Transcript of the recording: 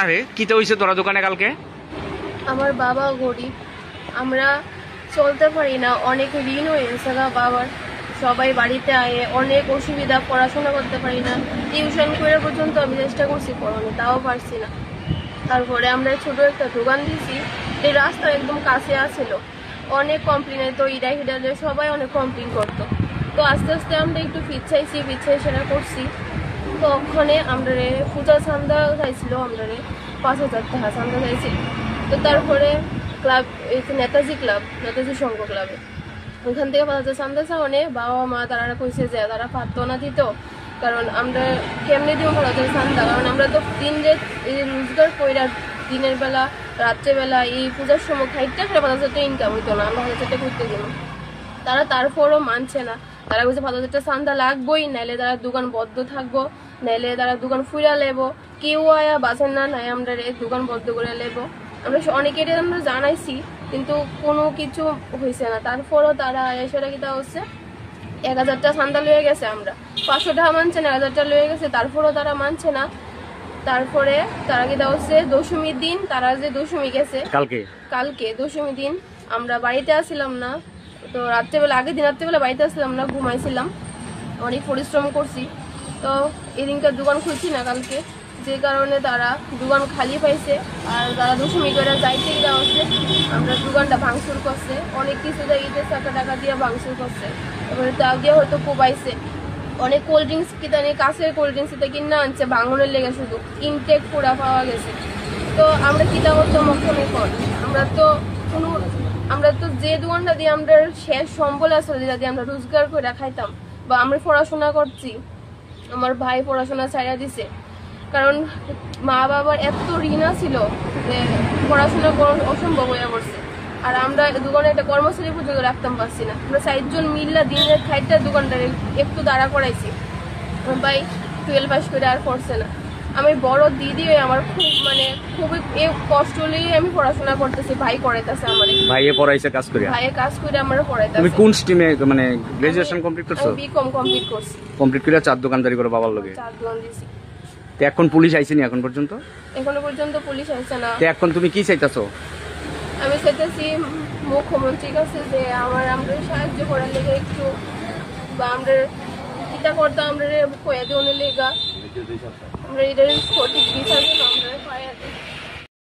আরে কিটা হইছে তোরা দোকানে কালকে? আমার বাবা গরিব, আমরা চলতে পারি না, অনেক ঋণ হয়েছে না বাবার। সবাই বাড়িতে আয়ে অনেক অসুবিধা, পড়াশোনা করতে পারি না। টিউশন করে পর্যন্ত আমি চেষ্টা করছি পড়ানো, তাও পারছি না। তারপরে আমরা ছোট একটা দোকান দিয়েছি, এই রাস্তা একদম কাছে আসছিল। অনেক কমপ্লেন হতো, ইডা হিডালে সবাই অনেক কমপ্লেন করতো। তো আস্তে আস্তে আমরা একটু পিছাই সেটা করছি। তো ওখানে আমরা পূজা চান্দা চাইছিল, আমরা 5,000 টাকা চান্দা চাইছিল। তো তারপরে ক্লাব, এই নেতাজি সংঘ ক্লাবে, ওইখান থেকে 5,000 চান্দা চাওয়ানে বাবা মা তারা কইছে যে তারা পারতো না দিত, কারণ আমরা কেমনি দিব 5,000 চান্দা, কারণ আমরা তো দিন রাত রোজগার কইরা দিনের বেলা রাত্রেবেলা এই পূজার সময় 60 টাকা 5,000 টাকা ইনকাম হইতো না, আমরা 1,000 টাকা করতে দিব। তারা তারপরও মানছে না, তারা বলছে 5,000 টাকা চান্দা লাগবোই, নাইলে তারা দোকান বদ্ধ থাকবো, নাইলে তারা দোকান ফুরা লেবো, কেউ আয়া বাঁচেন না, নাই আমরা দোকান বদ্ধ করে লেবো। আমরা অনেকের আমরা জানাইছি, কিন্তু কোনো কিছু হয়েছে না। তারপরও তারা এসে কিটা হচ্ছে 1,000 টাকা চান্দা লয়ে গেছে, আমরা 500 টাকা মানছে না, 1,000 টাকা লয়ে গেছে, তারপরও তারা মানছে না। তারপরে তারা কিটা হচ্ছে দশমীর দিন, তারা যে দশমী গেছে কালকে দশমী দিন আমরা বাড়িতে আসছিলাম না, তো রাত্রেবেলা আগের দিন রাত্রেবেলা বাড়িতে আসছিলাম না, ঘুমাইছিলাম, অনেক পরিশ্রম করছি। তো এদিনকার দোকান খুলছি না কালকে, যে কারণে তারা দোকান খালি পাইছে। আর তারা দশমী করে যাইতে গিয়ে হচ্ছে আমরা দোকানটা ভাঙচুর করছে, অনেক কিছু জায়গাতে টাকা দিয়ে ভাঙচুর করছে। তারপরে তাও দিয়ে হয়তো কোবাইছে, অনেক কোল্ড ড্রিঙ্কস কিনে কাছের কোল্ড ড্রিঙ্কস কিনে আনছে ভাঙনের লেগে, শুধু ইনটেক পুরা পাওয়া গেছে। তো আমরা কিটা করতাম ওখানে কর, আমরা তো যে দোকানটা দিয়ে আমরা শেষ সম্বল আসলে যেটা দিয়ে আমরা রোজগার করে খাইতাম, বা আমরা পড়াশোনা করছি, আমার ভাই পড়াশোনা ছাড়া দিছে, কারণ মা বাবার এত ঋণ ছিল যে পড়াশোনা করা অসম্ভব হয়ে পড়ছে। আর আমরা দোকানে একটা কর্মচারী পর্যন্ত রাখতাম পারছি না, আমরা 4 জন মিল্লা দিনের 60টা দোকানটারে একটু দাঁড়া করাইছি। আমার ভাই 12 পাস করে আর পড়ছে না, আমি বড় দিদি হয়ে আমার খুবই কষ্ট হলেই আমি পড়াশোনা করতেছি, ভাই করাইতেছে আমার, ভাইয়ে পড়াইছে কাজ করে, ভাইয়ে কাজ করে আমার পড়াইতেছে। তুমি কোন স্ট্রিমে মানে গ্রাজুয়েশন কমপ্লিট করছো? বিকম কমপ্লিট করছি। কমপ্লিট করে 4 দোকানদারি করে বাবার লগে? 4 দোকান দিছি। তো এখন পুলিশ আইছেনি এখন পর্যন্ত? এখনো পর্যন্ত পুলিশ আইছে না। তো এখন তুমি কি চাইতাছো? আমি চাইতেছি মুখ্যমন্ত্রীর কাছে যে আমরা সাহায্য করার লেগে একটু, বা আমরা কিটা করতাম আমরা কয়ে দেওয়ার লেগা, আমরা এটার সঠিক বিচার আমরা পাই।